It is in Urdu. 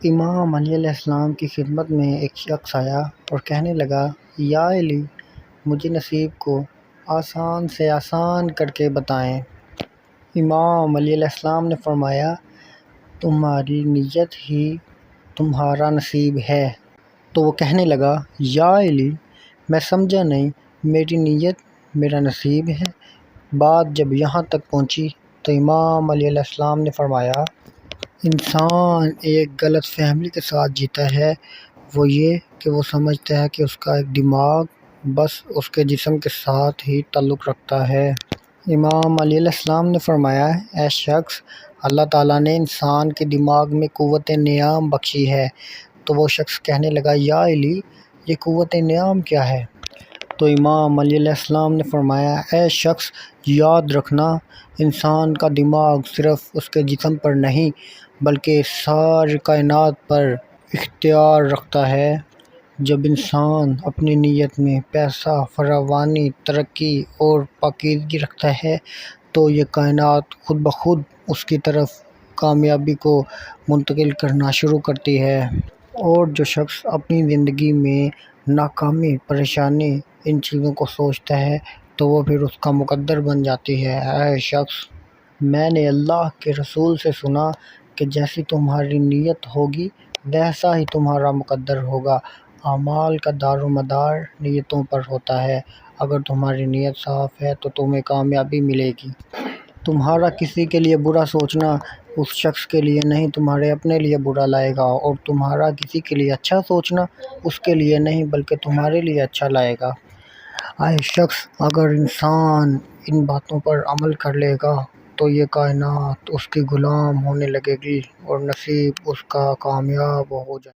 امام علی علیہ السلام کی خدمت میں ایک شخص آیا اور کہنے لگا، یا علی، مجھے نصیب کو آسان سے آسان کر کے بتائیں۔ امام علی علیہ السلام نے فرمایا، تمہاری نیت ہی تمہارا نصیب ہے۔ تو وہ کہنے لگا، یا علی، میں سمجھا نہیں، میری نیت میرا نصیب ہے۔ بات جب یہاں تک پہنچی تو امام علی علیہ السلام نے فرمایا، انسان ایک غلط فہمی کے ساتھ جیتا ہے، وہ یہ کہ وہ سمجھتا ہے کہ اس کا ایک دماغ بس اس کے جسم کے ساتھ ہی تعلق رکھتا ہے۔ امام علی علیہ السلام نے فرمایا، اے شخص، اللہ تعالیٰ نے انسان کے دماغ میں قوت نیام بخشی ہے۔ تو وہ شخص کہنے لگا، یا علی، یہ قوت نیام کیا ہے؟ تو امام علی علیہ السلام نے فرمایا، اے شخص، یاد رکھنا، انسان کا دماغ صرف اس کے جسم پر نہیں بلکہ ساری کائنات پر اختیار رکھتا ہے۔ جب انسان اپنی نیت میں پیسہ، فراوانی، ترقی اور پاکیزگی رکھتا ہے تو یہ کائنات خود بخود اس کی طرف کامیابی کو منتقل کرنا شروع کرتی ہے۔ اور جو شخص اپنی زندگی میں ناکامی، پریشانی، ان چیزوں کو سوچتا ہے تو وہ پھر اس کا مقدر بن جاتی ہے۔ اے شخص، میں نے اللہ کے رسول سے سنا کہ جیسی تمہاری نیت ہوگی ویسا ہی تمہارا مقدر ہوگا۔ اعمال کا دار و مدار نیتوں پر ہوتا ہے۔ اگر تمہاری نیت صاف ہے تو تمہیں کامیابی ملے گی۔ تمہارا کسی کے لیے برا سوچنا اس شخص کے لیے نہیں، تمہارے اپنے لیے برا لائے گا، اور تمہارا کسی کے لیے اچھا سوچنا اس کے لیے نہیں بلکہ تمہارے لیے اچھا لائے گا۔ اے شخص، اگر انسان ان باتوں پر عمل کر لے گا تو یہ کائنات اس کی غلام ہونے لگے گی اور نصیب اس کا کامیاب ہو جائے گا۔